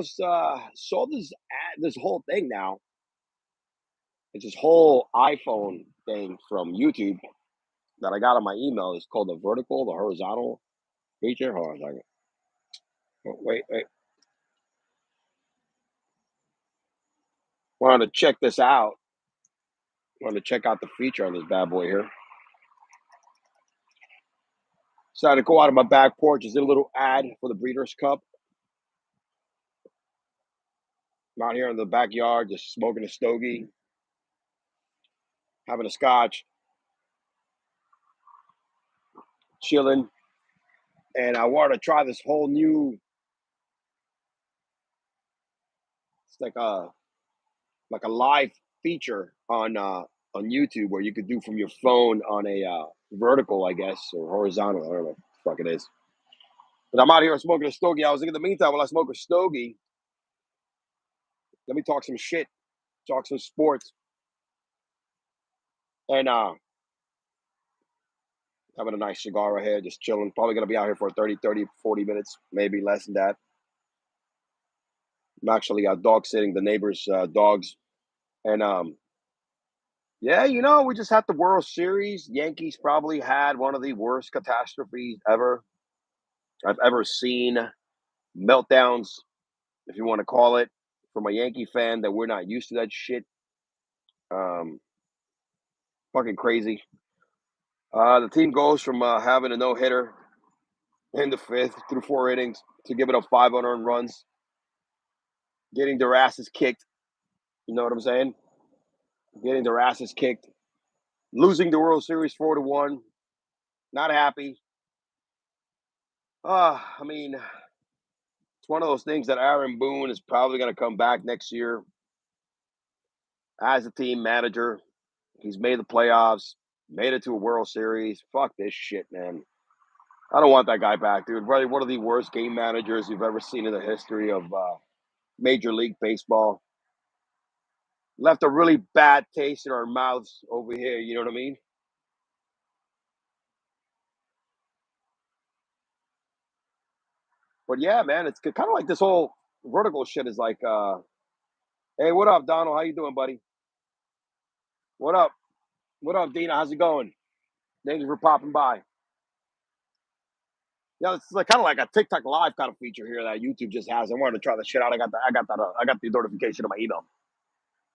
saw this whole thing now. It's this whole iPhone thing from YouTube that I got on my email. It's called the vertical, the horizontal feature. Hold on a second. Oh, wait. Wanted to check this out. Wanted to check out the feature on this bad boy here. Decided to go out of my back porch. Just did a little ad for the Breeders' Cup. I'm out here in the backyard, just smoking a stogie, having a scotch, chilling, and I wanted to try this whole new. It's like a live feature on YouTube where you could do from your phone on a vertical, I guess, or horizontal. I don't know what the fuck it is. But I'm out here smoking a stogie. I was thinking, in the meantime, while I smoke a stogie, let me talk some shit, talk some sports, and having a nice cigar right here, just chilling. Probably gonna be out here for 40 minutes, maybe less than that. I'm actually dog sitting the neighbors' dogs, and yeah, we just had the World Series. Yankees probably had one of the worst catastrophes I've ever seen. Meltdowns, if you want to call it, from a Yankee fan that we're not used to that shit. Um, Fucking crazy. The team goes from having a no hitter in the fifth through 4 innings to giving up 5 unearned runs, getting their asses kicked. You know what I'm saying? Getting their asses kicked, losing the World Series 4-1. Not happy. I mean, it's one of those things that Aaron Boone is probably going to come back next year as a team manager. He's made the playoffs, made it to a World Series. Fuck this shit, man. I don't want that guy back, dude. Probably one of the worst game managers you've ever seen in the history of Major League Baseball. Left a really bad taste in our mouths over here. You know what I mean? But yeah, man, it's kind of like this whole vertical shit is like, hey, what up, Donald? How you doing, buddy? What up? What up, Dina? How's it going? Thank you for popping by. Yeah, it's like kind of like a TikTok live kind of feature here that YouTube just has. I wanted to try the shit out. I got the notification on my email.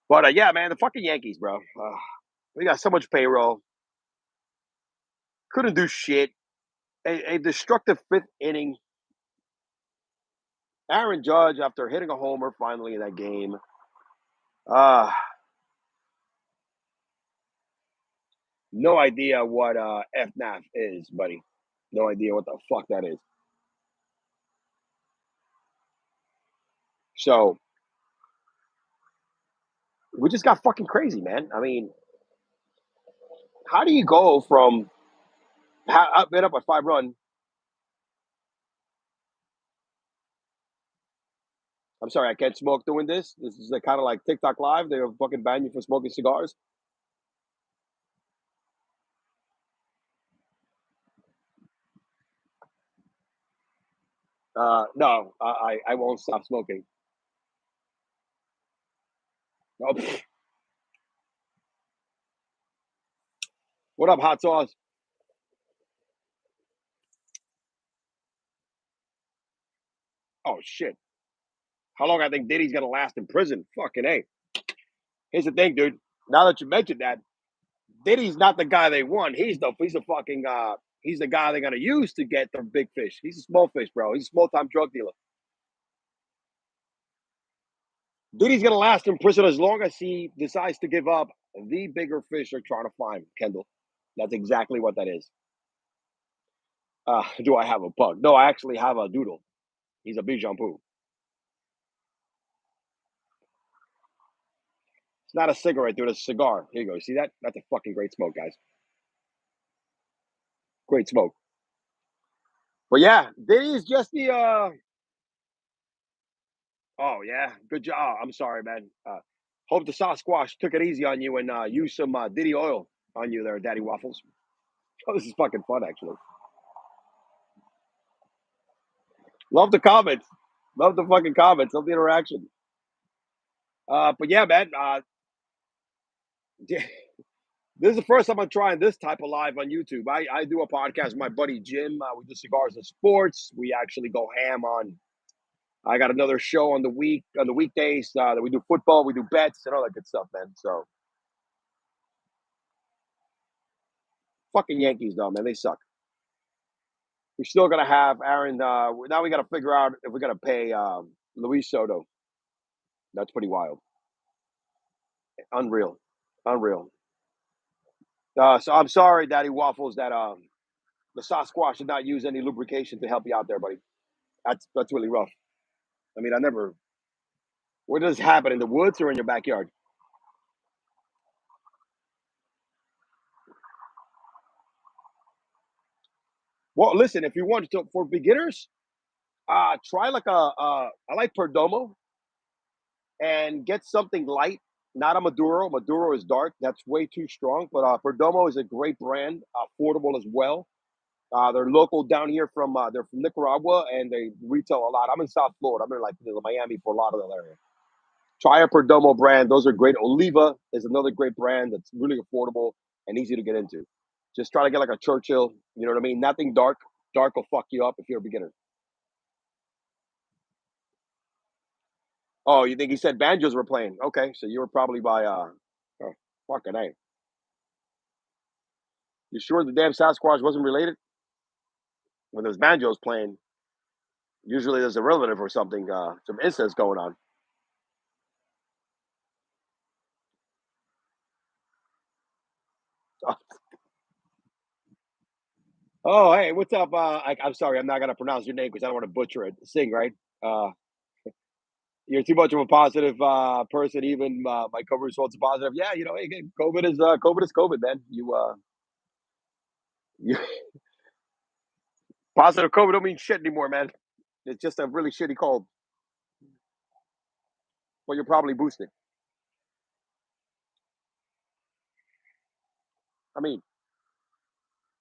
But yeah, man, the fucking Yankees, bro. We got so much payroll. Couldn't do shit. A destructive fifth inning. Aaron Judge, after hitting a homer finally in that game, uh, no idea what FNAF is, buddy. No idea what the fuck that is. So we just got fucking crazy, man. I mean, how do you go from been up a 5 run? I'm sorry, I can't smoke doing this. This is kind of like TikTok live. They're fucking ban you for smoking cigars. No, I won't stop smoking. Oh, what up, hot sauce? Oh shit. How long I think Diddy's gonna last in prison? Fucking a. Here's the thing, dude. Now that you mentioned that, Diddy's not the guy they want. He's the fucking he's the guy they're gonna use to get the big fish. He's a small fish, bro. He's a small time drug dealer. Diddy's gonna last in prison as long as he decides to give up the bigger fish they're trying to find, Kendall. That's exactly what that is. Do I have a pug? No, I actually have a doodle. He's a Bichon Poo. It's not a cigarette, dude. It's a cigar. Here you go. See that? That's a fucking great smoke, guys. Great smoke. But yeah, Diddy is just the oh yeah, good job. Oh, I'm sorry, man. Hope the Sasquatch took it easy on you and used some Diddy oil on you there, Daddy Waffles. Oh, this is fucking fun, actually. Love the comments. Love the fucking comments. Love the interaction. But yeah, man. This is the first time I'm trying this type of live on YouTube. I do a podcast with my buddy Jim. We do cigars and sports. We actually go ham on. I got another show on the weekdays that we do football, we do bets and all that good stuff, man. So fucking Yankees, though, man, they suck. We're still gonna have Aaron. Now we got to figure out if we're gonna pay Luis Soto. That's pretty wild, unreal, unreal. So I'm sorry, Daddy Waffles, that the Sasquatch did not use any lubrication to help you out there, buddy. That's really rough. I mean, I never. Where does this happen, in the woods or in your backyard? Well, listen, if you want to for beginners, try like I like Perdomo and get something light, not a Maduro. Maduro is dark. That's way too strong. But Perdomo is a great brand, affordable as well. They're local down here they're from Nicaragua and they retail a lot. I'm in South Florida. I'm in like Miami for a lot of that area. Try a Perdomo brand. Those are great. Oliva is another great brand that's really affordable and easy to get into. Just try to get like a Churchill. You know what I mean? Nothing dark. Dark will fuck you up if you're a beginner. Oh, you think he said banjos were playing? Okay, so you were probably by oh, fucking a. You sure the damn Sasquatch wasn't related? When there's banjos playing, usually there's a relative or something, some incest going on. Oh, hey, what's up? I'm sorry, I'm not gonna pronounce your name because I don't want to butcher it. Sing, right? Uh, you're too much of a positive person. Even my cover results are positive. Yeah, hey, hey, COVID is COVID, man. You positive COVID don't mean shit anymore, man. It's just a really shitty cold, but you're probably boosted. I mean,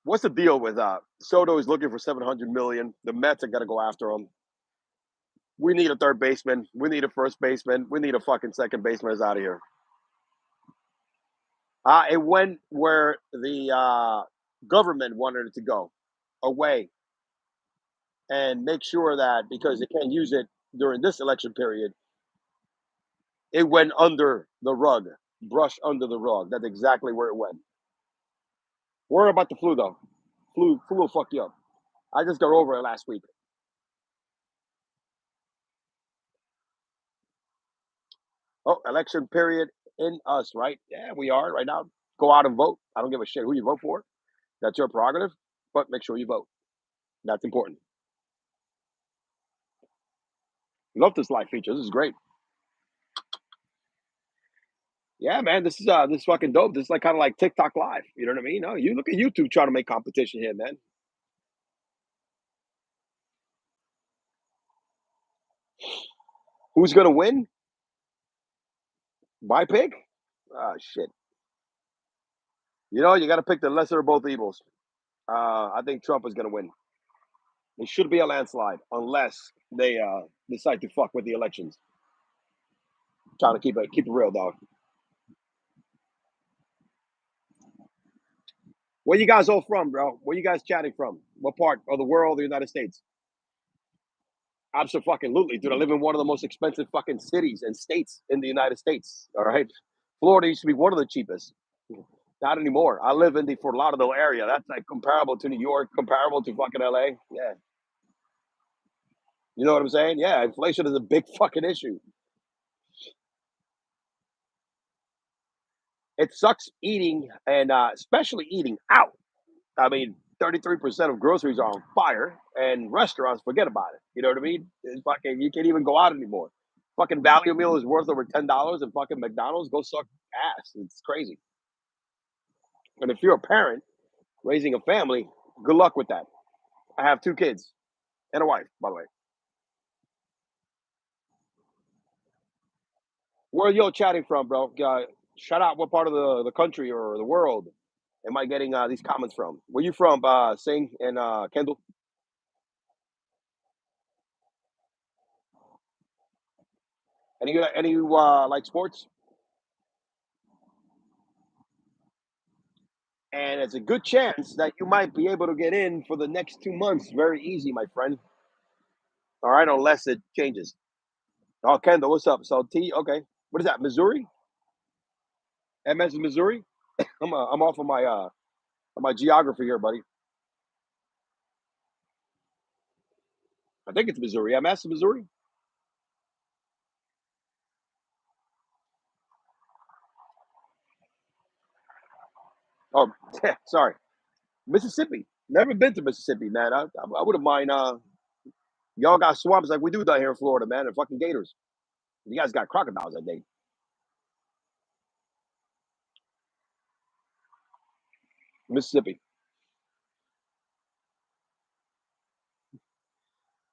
what's the deal with Soto is looking for 700 million. The Mets are gonna go after him. We need a third baseman. We need a first baseman. We need a fucking second baseman. Is out of here. It went where the government wanted it to go, away, and make sure that because they can't use it during this election period, it went under the rug, brush under the rug. That's exactly where it went. Worry about the flu though. Flu will fuck you up. I just got over it last week. Oh, election period in us, right? Yeah, we are right now. Go out and vote. I don't give a shit who you vote for. That's your prerogative, but make sure you vote. That's important. Love this live feature. This is great. Yeah, man, this is fucking dope. This is like kind of like TikTok live. You know what I mean? No, you look at YouTube trying to make competition here, man. Who's gonna win? My pick? Ah, shit. You got to pick the lesser of both evils. I think Trump is gonna win. It should be a landslide unless they decide to fuck with the elections. Trying to keep it real, dog. Where you guys all from, bro? Where you guys chatting from? What part of the world, the United States? Absolutely, dude. I live in one of the most expensive fucking cities and states in the United States. All right, Florida used to be one of the cheapest. Not anymore. I live in the Fort Lauderdale area. That's like comparable to New York, comparable to fucking LA. Yeah, you know what I'm saying? Yeah, inflation is a big fucking issue. It sucks eating and especially eating out. I mean, 33% of groceries are on fire, and restaurants forget about it. You know what I mean? It's fucking you can't even go out anymore. Fucking value meal is worth over $10, and fucking McDonald's go suck ass. It's crazy. And if you're a parent raising a family, good luck with that. I have two kids and a wife, by the way. Where are you all chatting from, bro? Shout out what part of the country or the world am I getting these comments from? Where you from, Sing and Kendall? Any like sports? And it's a good chance that you might be able to get in for the next 2 months. Very easy, my friend. All right, unless it changes. Oh, Kendall, what's up? So okay. What is that? Missouri? MS is Missouri. I'm off of my geography here, buddy. I think it's Missouri. MS is Missouri. Oh, sorry, Mississippi. Never been to Mississippi, man. I wouldn't mind. Y'all got swamps like we do down here in Florida, man, and fucking gators. You guys got crocodiles, I think. Mississippi.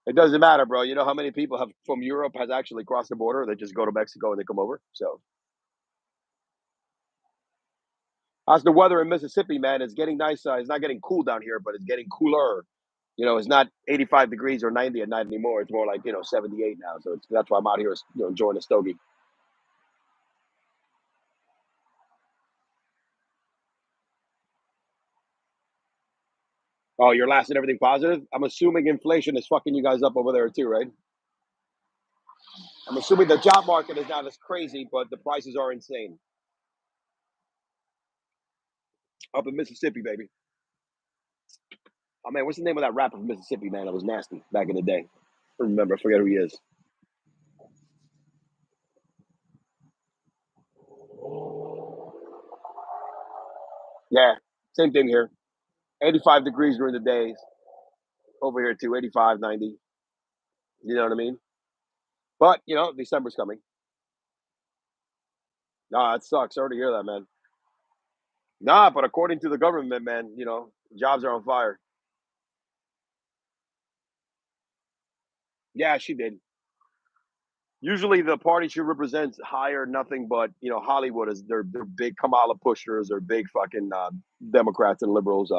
It doesn't matter, bro. You know how many people have from Europe has actually crossed the border? They just go to Mexico and they come over. So, how's the weather in Mississippi, man? It's getting nice. It's not getting cool down here, but it's getting cooler. It's not 85 degrees or 90 at night anymore. It's more like 78 now. So that's why I'm out here, enjoying the stogie. Oh, you're lasting everything positive. I'm assuming inflation is fucking you guys up over there too, right? I'm assuming the job market is not as crazy, but the prices are insane up in Mississippi, baby. Oh man, what's the name of that rapper from Mississippi, man? That was nasty back in the day. I don't remember. I forget who he is. Yeah, same thing here. 85 degrees during the days. Over here too, 85, 90. You know what I mean? But, December's coming. Nah, it sucks. Sorry to hear that, man. Nah, but according to the government, man, jobs are on fire. Yeah, she did. Usually the party she represents hire nothing but, Hollywood is they're big Kamala pushers, they're big fucking Democrats and liberals.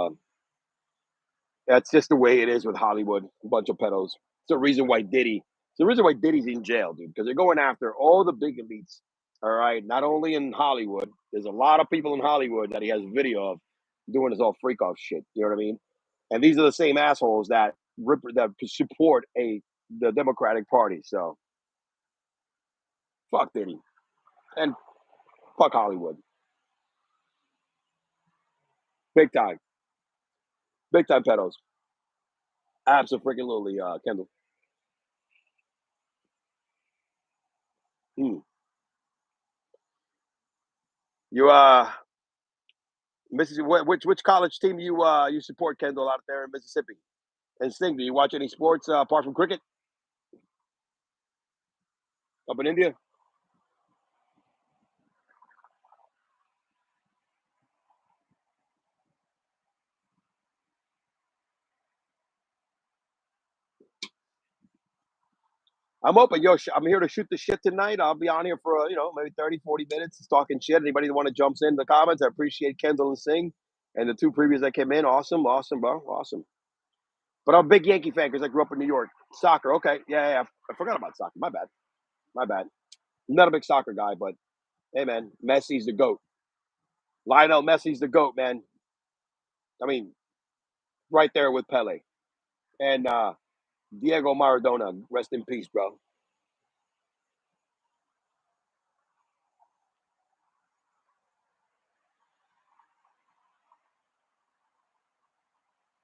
That's just the way it is with Hollywood. A bunch of pedos. It's the reason why Diddy. It's the reason why Diddy's in jail, dude. Because they're going after all the big elites. All right, not only in Hollywood. There's a lot of people in Hollywood that he has video of doing this all freak off shit. You know what I mean? And these are the same assholes that support the Democratic Party. So fuck Diddy and fuck Hollywood. Big time, big time pedos. Absolutely, Kendall. Hmm. You Mississippi, which college team you support, Kendall, out there in Mississippi? And Sting, do you watch any sports apart from cricket up in India? I'm open. Yo, I'm here to shoot the shit tonight. I'll be on here for maybe 30, 40 minutes just talking shit. Anybody that want to jumps in the comments, I appreciate Kendall and Singh and the two previous that came in. Awesome, awesome, bro, awesome. But I'm a big Yankee fan because I grew up in New York. Soccer, okay, yeah, yeah. I forgot about soccer. My bad, my bad. I'm not a big soccer guy, but hey, man, Messi's the goat. Lionel Messi's the goat, man. I mean, right there with Pele and Diego Maradona. Rest in peace, bro.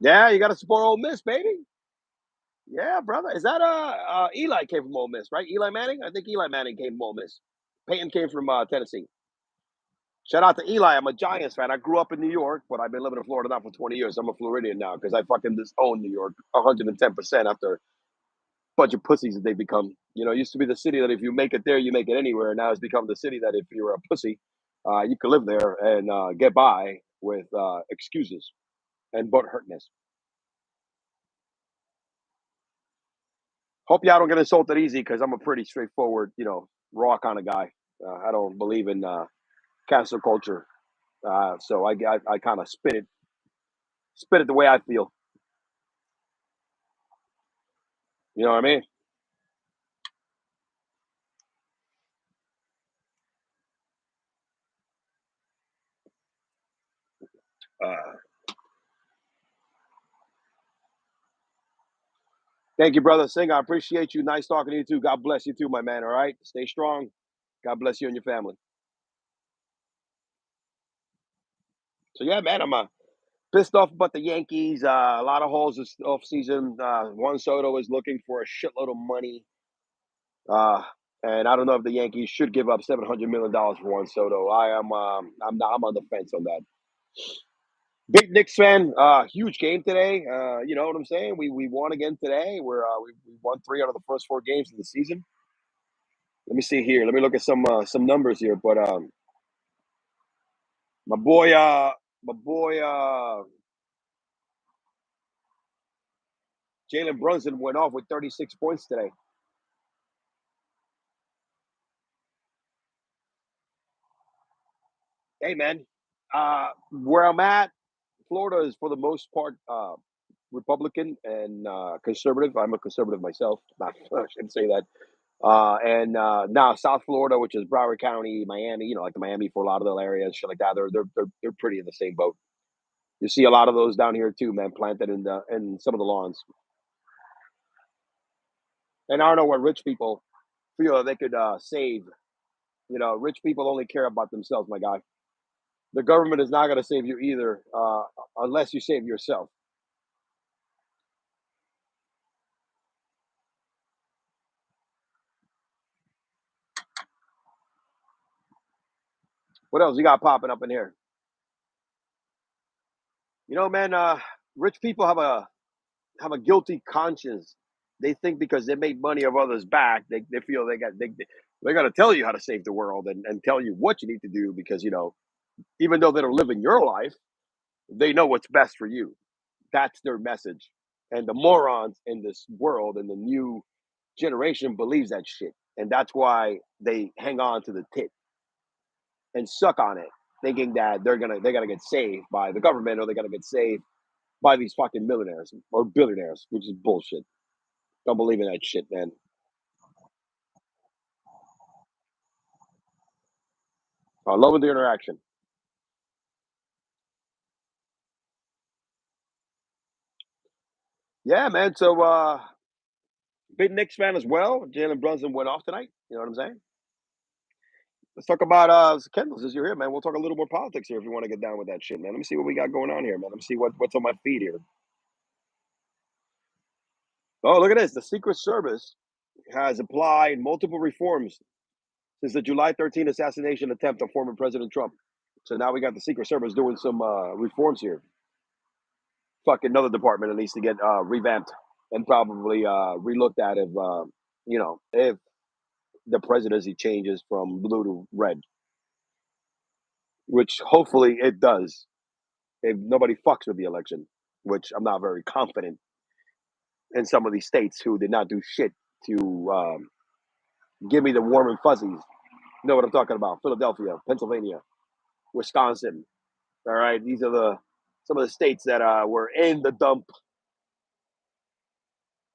Yeah, you got to support Ole Miss, baby. Yeah, brother. Is that Eli came from Ole Miss, right? Eli Manning. I think Eli Manning came from Ole Miss. Peyton came from Tennessee. Shout out to Eli. I'm a Giants fan. I grew up in New York, but I've been living in Florida now for 20 years. I'm a Floridian now because I fucking just own New York 110% after a bunch of pussies that they become. It used to be the city that if you make it there, you make it anywhere. Now it's become the city that if you're a pussy, you can live there and get by with excuses and butt hurtness. Hope y'all don't get insulted easy because I'm a pretty straightforward, raw kind of guy. I don't believe in cancel culture, so I kind of spit it the way I feel. You know what I mean? Uh, Thank you, brother Singh. I appreciate you. Nice talking to you too. God bless you too, my man. All right, stay strong. God bless you and your family. So yeah, man, I'm pissed off about the Yankees. A lot of holes this off season. Juan Soto is looking for a shitload of money. Uh, and I don't know if the Yankees should give up $700 million for Juan Soto. I'm on the fence on that. Big Knicks fan. Huge game today. You know what I'm saying? We won again today. We won 3 out of the first 4 games of the season. Let me see here. Let me look at some numbers here. But my boy, my boy, Jalen Brunson went off with 36 points today. Hey man, where I'm at, Florida is for the most part Republican and conservative. I'm a conservative myself. Not, I shouldn't say that. And now South Florida, which is Broward County, Miami, you know, like the Miami Fort Lauderdale area, shit like that. They're pretty in the same boat. You see a lot of those down here too, man, planted in some of the lawns. And I don't know what rich people feel they could save. You know, rich people only care about themselves, my guy. The government is not going to save you either, unless you save yourself. What else you got popping up in here? You know, man, rich people have a guilty conscience. They think because they make money of others back, they feel they got to tell you how to save the world and tell you what you need to do because you know even though they don't live in your life, they know what's best for you. That's their message. And the morons in this world and the new generation believes that shit, and that's why they hang on to the tit and suck on it, thinking that they're gonna get saved by the government or they're gonna get saved by these fucking millionaires or billionaires, which is bullshit. Don't believe in that shit, man. Loving the interaction. Yeah, man. So big Knicks fan as well. Jalen Brunson went off tonight. You know what I'm saying? Let's talk about Kendall, since you're here, man. We'll talk a little more politics here if you want to get down with that shit, man. Let me see what we got going on here, man. Let me see what's on my feed here. Oh, look at this. The Secret Service has applied multiple reforms since the July 13th assassination attempt on former President Trump. So now we got the Secret Service doing some reforms here. Fucking another department that needs to get revamped and probably relooked at if you know if the presidency changes from blue to red, which hopefully it does if nobody fucks with the election, which I'm not very confident in some of these states who did not do shit to give me the warm and fuzzies. You know what I'm talking about? Philadelphia, Pennsylvania, Wisconsin. All right, these are the some of the states that were in the dump,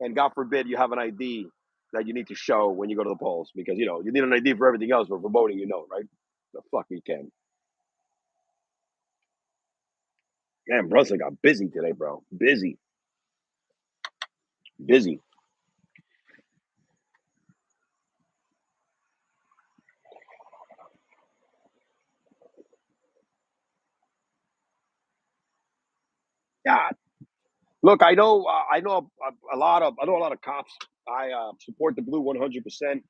and God forbid you have an ID that you need to show when you go to the polls because you know you need an ID for everything else, but for voting, you know, right? The fuck we can. Man, Brunson got busy today, bro. Busy, busy. Yeah. Look, I know a lot of cops. I support the blue 100%.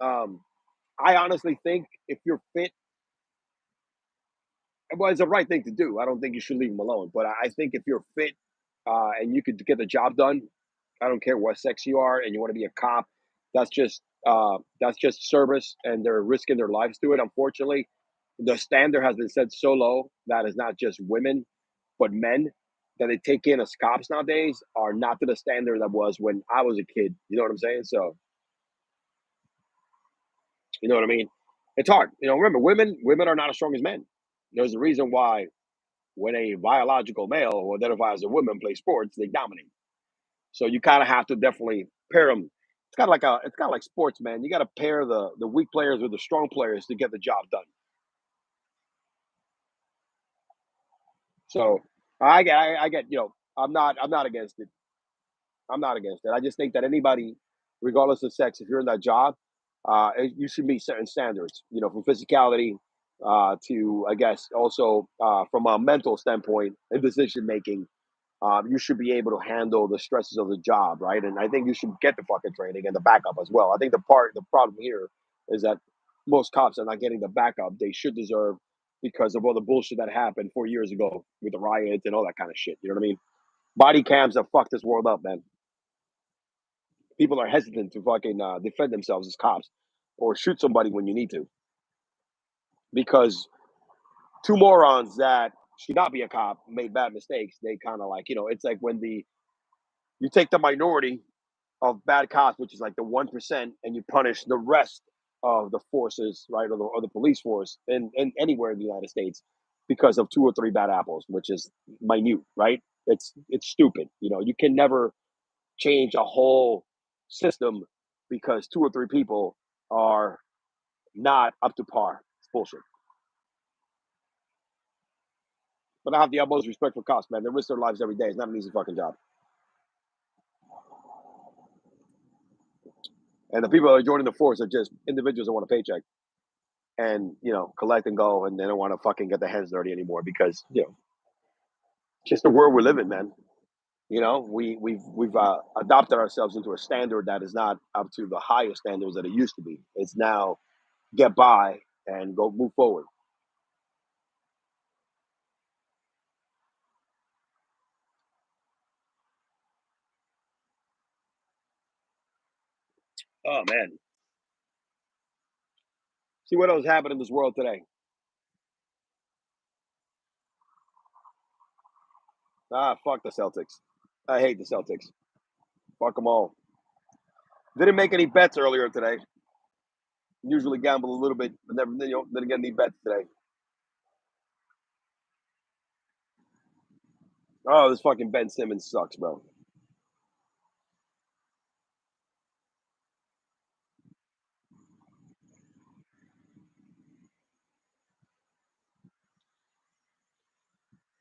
Um, I honestly think if you're fit, well, it's the right thing to do. I don't think you should leave them alone. But I think if you're fit and you could get the job done, I don't care what sex you are, and you want to be a cop. That's just service, and they're risking their lives to it. Unfortunately, the standard has been set so low that it's not just women, but men that they take in as cops nowadays are not to the standard that was when I was a kid. You know what I'm saying? So you know what I mean? It's hard. You know, remember, women are not as strong as men. There's a reason why when a biological male who identifies as a woman plays sports, they dominate. So you kind of have to definitely pair them. It's kind of like sports, man. You got to pair the weak players with the strong players to get the job done. So I get, I'm not against it. I'm not against it. I just think that anybody, regardless of sex, if you're in that job, you should meet certain standards. From physicality to, I guess, also from a mental standpoint and decision making. You should be able to handle the stresses of the job, right? And I think you should get the fucking training and the backup as well. I think the problem here is that most cops are not getting the backup they should deserve because of all the bullshit that happened 4 years ago with the riots and all that kind of shit. You know what I mean? Body cams have fucked this world up, man. People are hesitant to fucking defend themselves as cops or shoot somebody when you need to because two morons that should not be a cop made bad mistakes. They kind of like, it's like when you take the minority of bad cops, which is like the 1%, and you punish the rest of the forces, right, or the police force in anywhere in the United States because of two or three bad apples, which is minute, right? It's stupid. You can never change a whole system because two or three people are not up to par. It's bullshit. But I have the utmost respect for cops, man. They risk their lives every day. It's not an easy fucking job. And the people that are joining the force are just individuals that want a paycheck and collect and go, and they don't want to fucking get their hands dirty anymore because just the world we live in, man. We've adopted ourselves into a standard that is not up to the highest standards that it used to be. It's now get by and go move forward. Oh man, see what else happened in this world today. Fuck the Celtics. I hate the Celtics. Fuck them all. Didn't make any bets earlier today. Usually gamble a little bit, but never didn't get any bets today. Oh, this fucking Ben Simmons sucks, bro.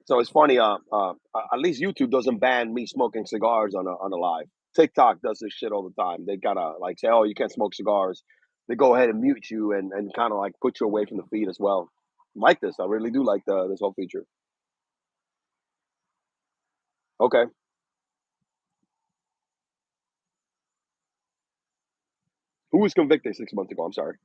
So it's funny. At least YouTube doesn't ban me smoking cigars on a live. TikTok does this shit all the time. They gotta like say, "Oh, you can't smoke cigars." They go ahead and mute you and kind of like put you away from the feed as well. Like this, I really do like this whole feature. Okay, who was convicted 6 months ago? I'm sorry.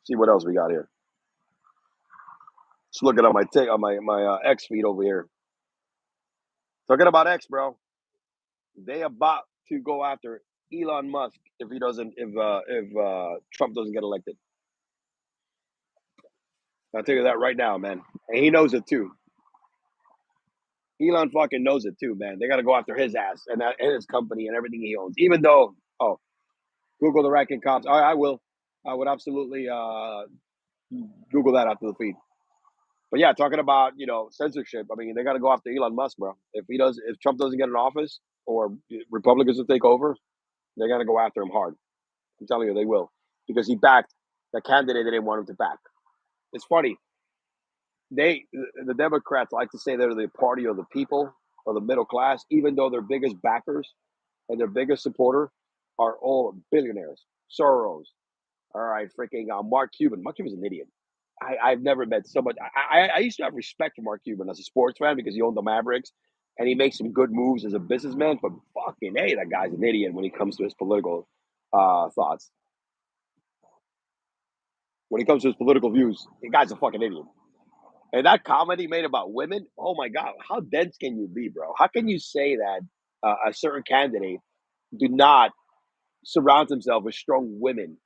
See what else we got here. Just looking at my X feed over here. Talking about X, bro. They about to go after Elon Musk if he doesn't if Trump doesn't get elected. I'll tell you that right now, man. And he knows it too. Elon fucking knows it too, man. They got to go after his ass and his company and everything he owns. Even though, Google the ranking cops. I will. I would absolutely Google that after the feed. But yeah, talking about censorship. I mean, they got to go after Elon Musk, bro. If Trump doesn't get in office or Republicans will take over, they got to go after him hard. I'm telling you, they will because he backed the candidate they didn't want him to back. It's funny. The Democrats like to say they're the party of the people or the middle class, even though their biggest backers and their biggest supporter are all billionaires. Soros, all right, freaking Mark Cuban. Mark Cuban's an idiot. I've never met somebody. I used to have respect for Mark Cuban as a sports fan because he owned the Mavericks and he makes some good moves as a businessman. But fucking hey, that guy's an idiot when he comes to his political thoughts. When he comes to his political views, the guy's a fucking idiot. And that comedy made about women, oh my god, how dense can you be, bro? How can you say that a certain candidate do not surround himself with strong women?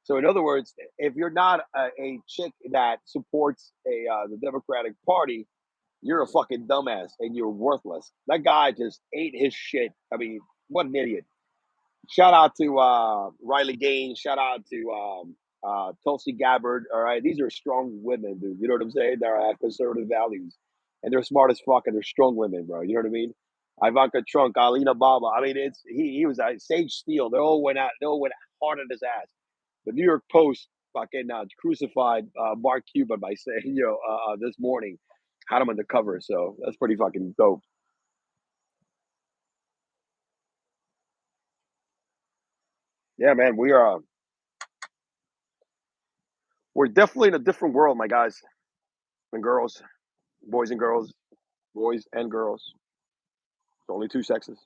So, in other words, if you're not a chick that supports the Democratic Party, you're a fucking dumbass and you're worthless. That guy just ate his shit. I mean, what an idiot. Shout out to Riley Gaines. Shout out to Tulsi Gabbard. All right, these are strong women, dude. You know what I'm saying? They have conservative values, and they're smart as fuck, and they're strong women, bro. You know what I mean? Ivanka Trump, Alina Baba. I mean, it's he was Sage Steele. They all went out. They all went hard at his ass. The New York Post fucking crucified Mark Cuban by saying, this morning had him on the cover. So that's pretty fucking dope. Yeah, man, we're definitely in a different world, my guys and girls, boys and girls, boys and girls. It's only two sexes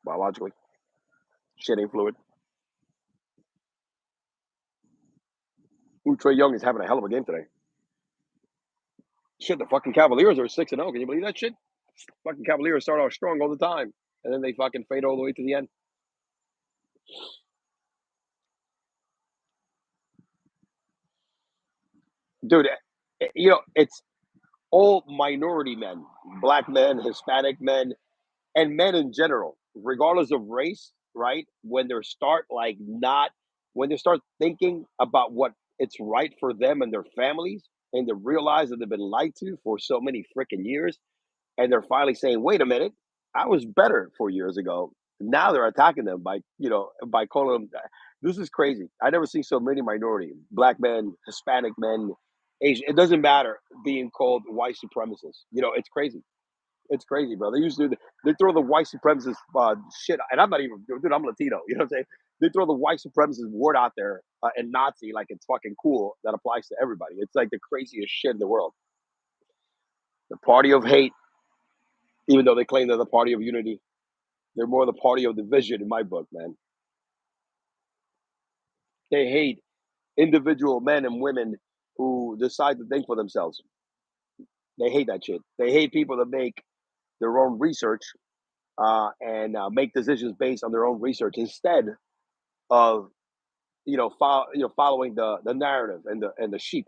biologically. Shit ain't fluid. Ooh, Trey Young is having a hell of a game today. Shit, the fucking Cavaliers are 6-0. Can you believe that shit? Fucking Cavaliers start off strong all the time, and then they fucking fade all the way to the end. Dude, it's all minority men, black men, Hispanic men, and men in general, regardless of race, right? When they start thinking about what it's right for them and their families, and they realize that they've been lied to for so many freaking years, and they're finally saying, "Wait a minute, I was better 4 years ago." Now they're attacking them by calling them. This is crazy. I never seen so many minority, black men, Hispanic men, Asian. It doesn't matter being called white supremacists. It's crazy. It's crazy, bro. They used to they throw the white supremacist shit, and I'm not even dude. I'm Latino. You know what I'm saying? They throw the white supremacist word out there and Nazi like it's fucking cool. That applies to everybody. It's like the craziest shit in the world. The party of hate, even though they claim they're the party of unity, they're more the party of division in my book, man. They hate individual men and women who decide to think for themselves. They hate that shit. They hate people that make their own research and make decisions based on their own research instead of following the narrative and the sheep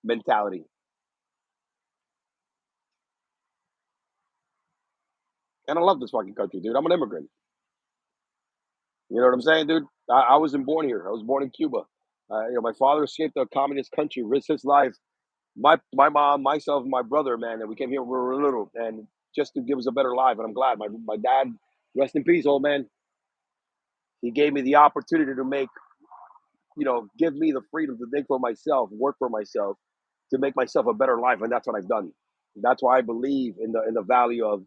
mentality. And I love this fucking country, dude. I'm an immigrant. You know what I'm saying, dude? I wasn't born here. I was born in Cuba. My father escaped a communist country, risked his life. My mom, myself, and my brother, man, and we came here when we were little, and just to give us a better life. And I'm glad. My dad, rest in peace, old man. He gave me the opportunity to give me the freedom to think for myself, work for myself, to make myself a better life, and that's what I've done. That's why I believe in the value of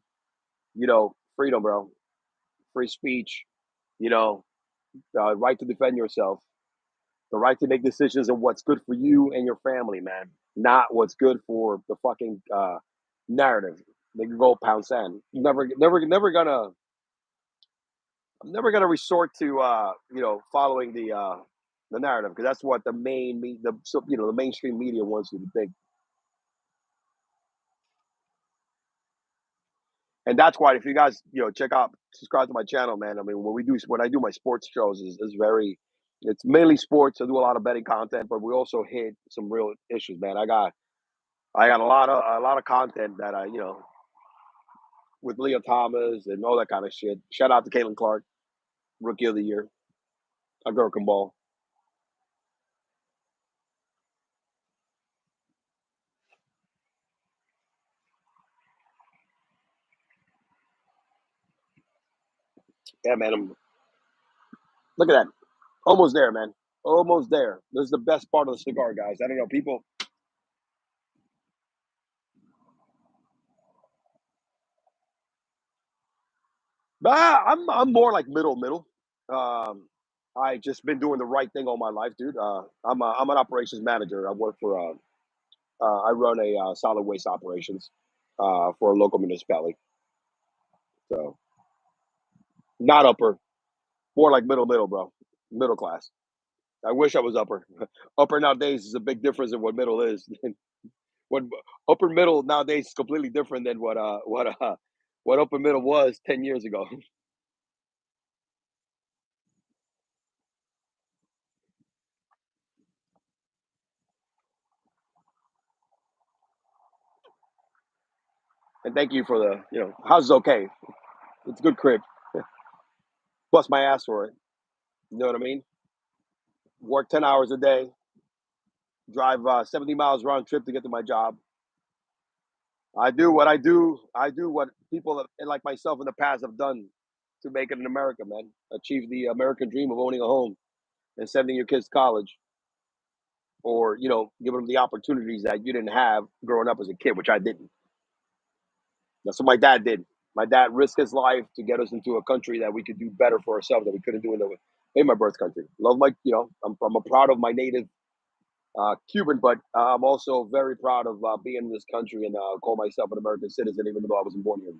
freedom, bro, free speech, you know, right to defend yourself, the right to make decisions on what's good for you and your family, man, not what's good for the fucking narrative. They can go pound sand. I'm never gonna resort to following the narrative because that's what the main me the so, the mainstream media wants you to think. And that's why if you guys check out subscribe to my channel, man. I mean when I do my sports shows is very it's mainly sports. I do a lot of betting content, but we also hit some real issues, man. I got a lot of content that I with Leah Thomas and all that kind of shit. Shout out to Caitlin Clark, rookie of the year. A girl can ball. Yeah, man. Look at that. Almost there, man. Almost there. This is the best part of the cigar, guys. I don't know. People I'm more like middle. Um, I just been doing the right thing all my life, dude. I'm an operations manager. I work for I run a solid waste operations for a local municipality. So not upper, more like middle, bro. Middle class. I wish I was upper. Upper nowadays is a big difference in what middle is. What upper middle nowadays is completely different than what upper middle was 10 years ago. And thank you for the house is okay. It's a good crib. Bust my ass for it. You know what I mean? Work 10 hours a day, drive 70 miles round trip to get to my job. I do what I do. I do what people like myself in the past have done to make it in America, man. Achieve the American dream of owning a home and sending your kids to college, or giving them the opportunities that you didn't have growing up as a kid, which I didn't. That's what my dad did. My dad risked his life to get us into a country that we could do better for ourselves that we couldn't do in my birth country. Love my, I'm proud of my native Cuban, but I'm also very proud of being in this country and call myself an American citizen, even though I wasn't born here.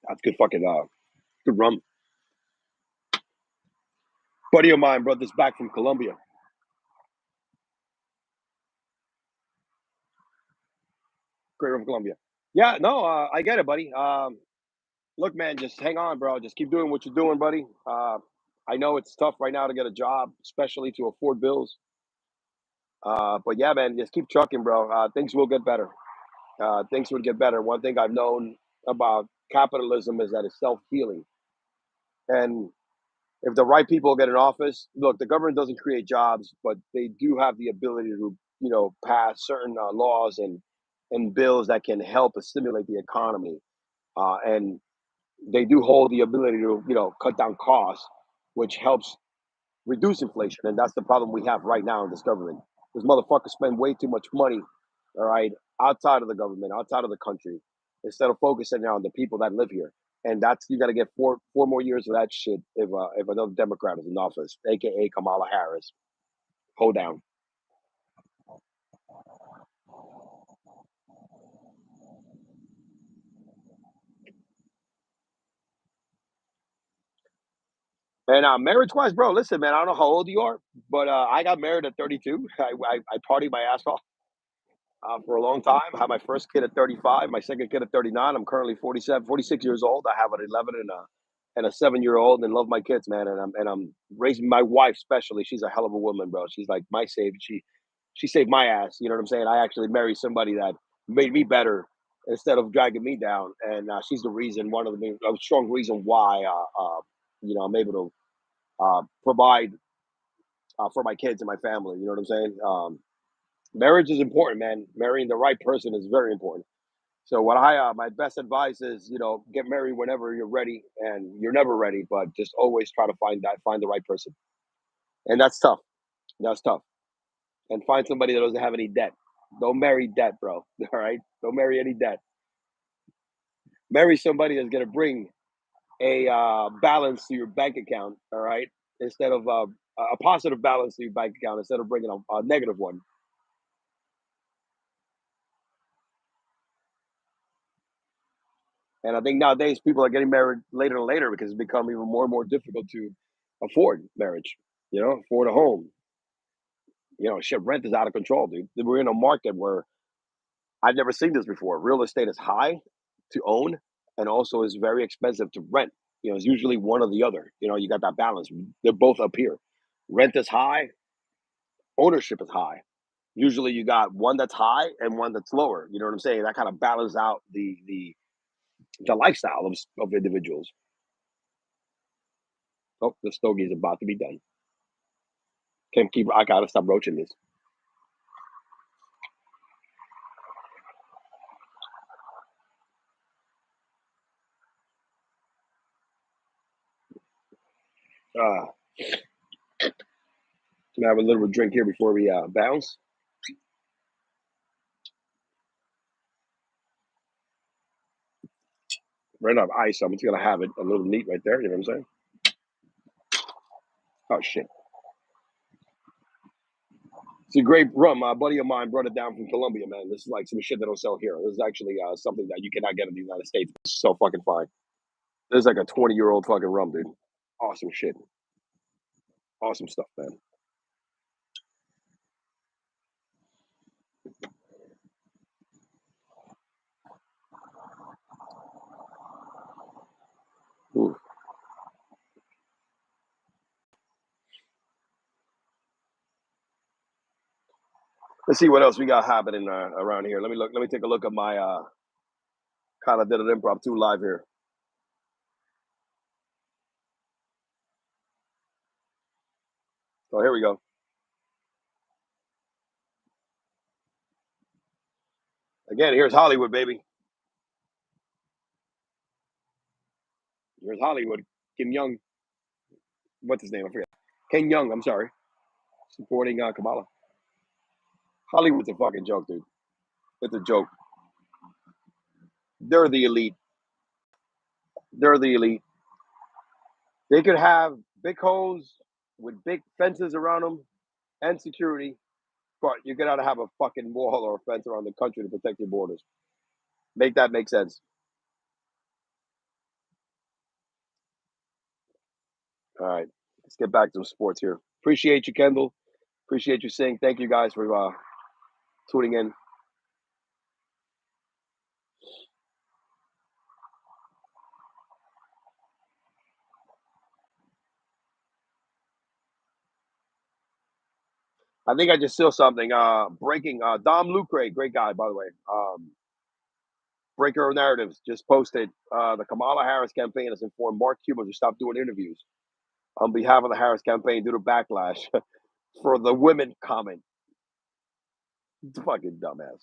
That's good fucking good rum. Buddy of mine brought this back from Colombia, Great River, Colombia. Yeah, no, I get it, buddy. Look, man, just hang on, bro. Just keep doing what you're doing, buddy. I know it's tough right now to get a job, especially to afford bills. But yeah, man, just keep trucking, bro. Things will get better. Things will get better. One thing I've known about capitalism is that it's self healing. And if the right people get in office, look, the government doesn't create jobs, but they do have the ability to, pass certain laws and bills that can help stimulate the economy. And they do hold the ability to, cut down costs, which helps reduce inflation. And that's the problem we have right now in this government. This motherfuckers spend way too much money, all right, outside of the government, outside of the country, instead of focusing on the people that live here. And that's you got to get four more years of that shit if another Democrat is in office, aka Kamala Harris. Hold down. And marriage wise, bro, listen, man, I don't know how old you are, but I got married at 32. I partied my ass off for a long time. I had my first kid at 35, my second kid at 39. I'm currently 47, 46 years old. I have an 11 and a 7 year old, and love my kids, man. And I'm raising my wife, especially. She's a hell of a woman, bro. She's like my save. She saved my ass. You know what I'm saying? I actually married somebody that made me better instead of dragging me down. And she's the reason, one of the a strong reason why, I'm able to provide for my kids and my family. You know what I'm saying? Marriage is important, man. Marrying the right person is very important. So what my best advice is, get married whenever you're ready, and you're never ready, but just always try to find the right person, and that's tough. That's tough. And find somebody that doesn't have any debt. Don't marry debt, bro. All right, don't marry any debt. Marry somebody that's gonna bring a balance to your bank account. All right, instead of a positive balance to your bank account instead of bringing a negative one. And I think nowadays people are getting married later and later because it's become even more and more difficult to afford marriage. Afford a home. Shit, rent is out of control, dude. We're in a market where I've never seen this before. Real estate is high to own and also is very expensive to rent. It's usually one or the other. You got that balance. They're both up here. Rent is high, ownership is high. Usually you got one that's high and one that's lower. You know what I'm saying? That kind of balances out the lifestyle of individuals. Oh, the stogie is about to be done. Can't keep. I gotta stop roaching this. Uh, can I have a little drink here before we bounce? Right off ice, so I'm just gonna have it a little neat right there. You know what I'm saying? Oh shit! It's a great rum. A buddy of mine brought it down from Colombia, man. This is like some shit they don't sell here. This is actually something that you cannot get in the United States. It's so fucking fine. This is like a 20-year-old fucking rum, dude. Awesome shit. Awesome stuff, man. Let's see what else we got happening around here. Let me look. Let me take a look at my kind of did an impromptu live here. So here we go. Again, here's Hollywood, baby. Here's Hollywood. Kim Young. What's his name? I forget. Ken Young. I'm sorry. Supporting Kamala. Hollywood's a fucking joke, dude. It's a joke. They're the elite. They're the elite. They could have big homes with big fences around them and security, but you gotta have a fucking wall or a fence around the country to protect your borders. Make that make sense. All right, let's get back to sports here. Appreciate you, Kendall. Appreciate you saying thank you guys for tuning in. I think I just saw something. Breaking. Dom Lucre, great guy, by the way. Breaker of Narratives just posted the Kamala Harris campaign has informed Mark Cuban to stop doing interviews on behalf of the Harris campaign due to backlash for the women comment. It's fucking dumbass.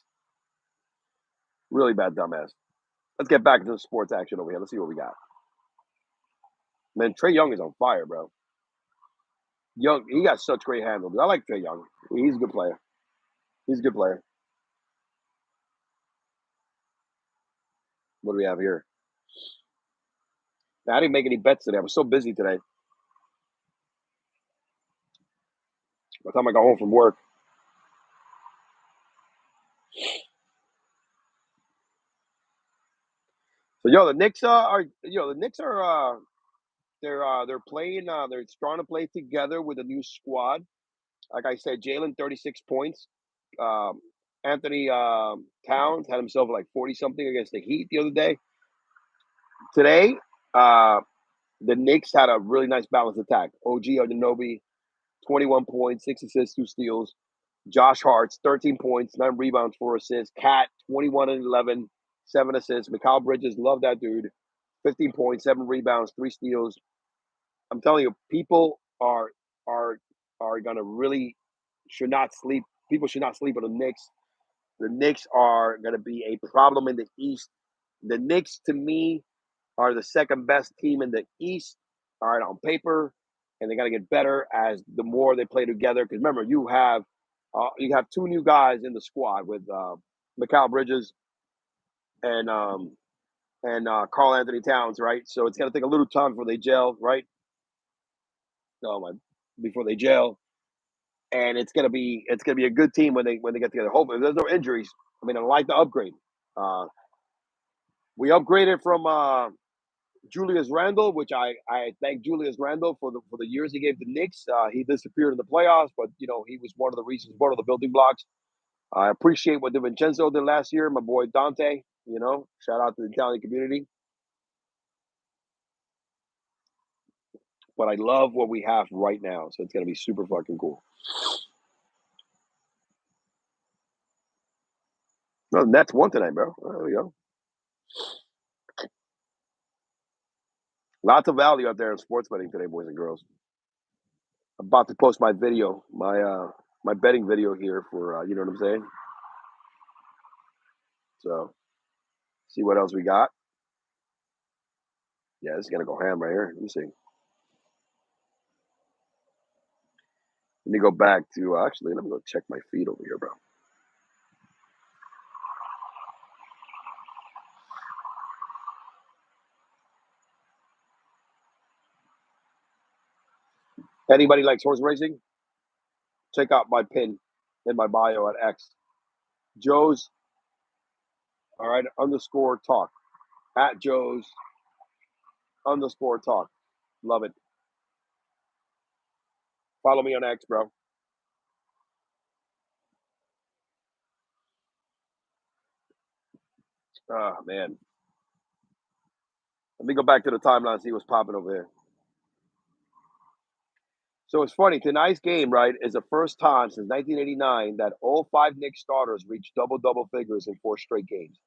Really bad dumbass. Let's get back to the sports action over here. Let's see what we got. Man, Trey Young is on fire, bro. Young, he got such great handle. Dude. I like Trey Young. He's a good player. He's a good player. What do we have here? Man, I didn't make any bets today. I was so busy today. By the time I got home from work. So the Knicks the Knicks are they're playing they're starting to play together with a new squad. Like I said, Jalen 36 points. Um, Anthony Towns had himself like 40 something against the Heat the other day. Today, uh, the Knicks had a really nice balanced attack. OG Anunoby, 21 points, 6 assists, 2 steals. Josh Hart's 13 points, 9 rebounds, 4 assists. Cat, 21 and 11, 7 assists. Mikal Bridges, love that dude. 15 points, 7 rebounds, 3 steals. I'm telling you, people are are gonna really should not sleep. People should not sleep on the Knicks. The Knicks are gonna be a problem in the East. The Knicks, to me, are the second best team in the East. All right, on paper, and they got to get better as the more they play together. Because remember, you have 2 new guys in the squad with Mikal Bridges and Carl Anthony Towns, right? So it's gonna take a little time before they gel, right? No, my before they gel, and it's gonna be a good team when they get together. Hopefully, there's no injuries. I mean, I like the upgrade. Uh, we upgraded from Julius Randle, which I thank Julius Randle for the years he gave the Knicks. He disappeared in the playoffs, but he was one of the reasons, one of the building blocks. I appreciate what DiVincenzo did last year. My boy Dante, shout out to the Italian community. But I love what we have right now, so it's gonna be super fucking cool. No, the Nets won tonight, bro. There we go. Lots of value out there in sports betting today, boys and girls. I'm about to post my video, my betting video here for you know what I'm saying. So see what else we got. Yeah, this is gonna go ham right here. Let me see. Let me go back to actually. Let me go check my feed over here, bro. Anybody likes horse racing? Check out my pin in my bio at X. Joe's all right underscore talk at Joe's underscore talk. Love it. Follow me on X, bro. Oh man. Let me go back to the timeline and see what's popping over here. So it's funny. Tonight's game, right, is the first time since 1989 that all five Knicks starters reached double figures in four straight games.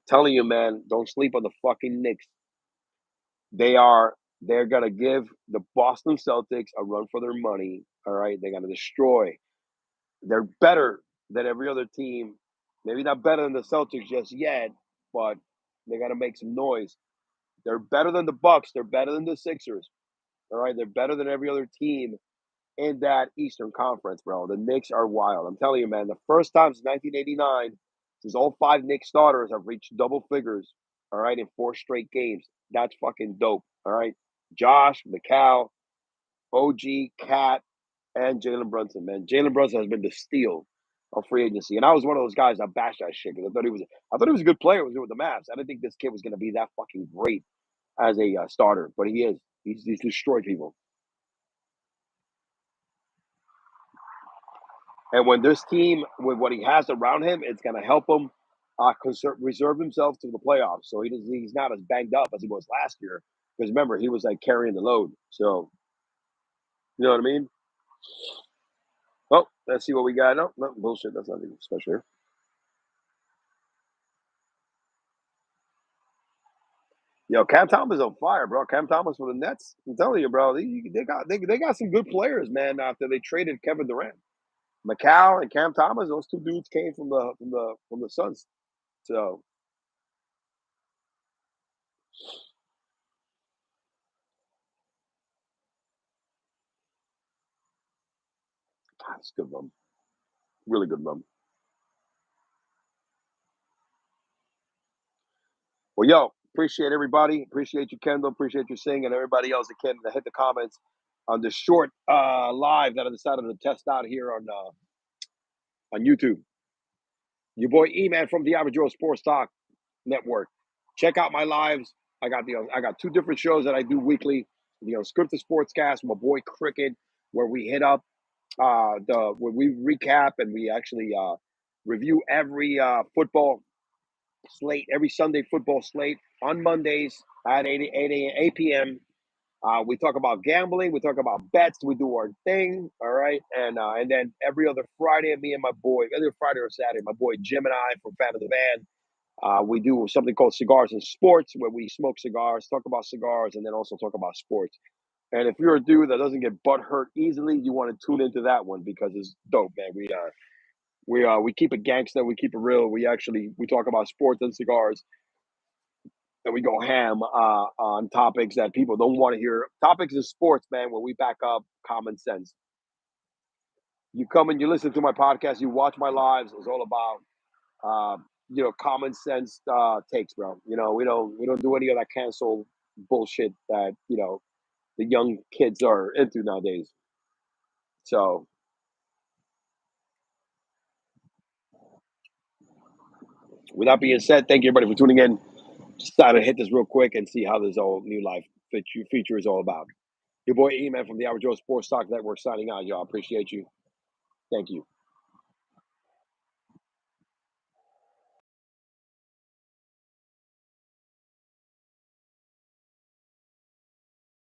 Telling you, man, don't sleep on the fucking Knicks. They're gonna give the Boston Celtics a run for their money. All right, they're gonna destroy. They're better than every other team. Maybe not better than the Celtics just yet, but they gotta make some noise. They're better than the Bucks. They're better than the Sixers. All right, they're better than every other team in that Eastern Conference, bro. The Knicks are wild. I'm telling you, man. The first time since 1989, since all five Knicks starters have reached double figures. All right, in four straight games. That's fucking dope. All right, Josh, Mikal, OG, Cat, and Jalen Brunson. Man, Jalen Brunson has been the steal of free agency, and I was one of those guys that bashed that shit because I thought he was a good player. Was with the Mavs. I didn't think this kid was going to be that fucking great as a starter, but he is. He's destroyed people. And when this team, with what he has around him, it's going to help him reserve himself to the playoffs. So he's not as banged up as he was last year. Because remember, he was like carrying the load. So, you know what I mean? Oh, let's see what we got. No, no bullshit. That's nothing special here. Yo, Cam Thomas on fire, bro. Cam Thomas for the Nets. I'm telling you, bro. They got some good players, man. After they traded Kevin Durant, Macau and Cam Thomas, those two dudes came from the Suns. So it's a good run, really good run. Well, yo, appreciate everybody. Appreciate you, Kendall. Appreciate you singing, and everybody else that can hit the comments on the short live that I decided to test out here on YouTube. Your boy E-Man from the Average Joe Sports Talk Network. Check out my lives. I got two different shows that I do weekly. Scripted Sportscast with my boy Cricket, where we hit up where we recap and we actually review every football slate, every Sunday football slate on Mondays at 8 p.m. We talk about gambling, we talk about bets, we do our thing, all right, and then every other Friday, me and my boy, either Friday or Saturday, my boy Jim and I from Fan of the Van, we do something called Cigars and Sports, where we smoke cigars, talk about cigars, and then also talk about sports. And if you're a dude that doesn't get butt hurt easily, you want to tune into that one because it's dope, man. We keep it gangster, we keep it real. We talk about sports and cigars, and we go ham on topics that people don't want to hear. Topics in sports, man, where we back up common sense. You come and you listen to my podcast, you watch my lives. It's all about common sense takes, bro. We don't do any of that cancel bullshit that the young kids are into nowadays. So, with that being said, thank you everybody for tuning in. Just thought I'd hit this real quick and see how this whole new life feature is all about. Your boy E-Man from the Average Joe Sports Talk Network signing out, y'all. Appreciate you. Thank you.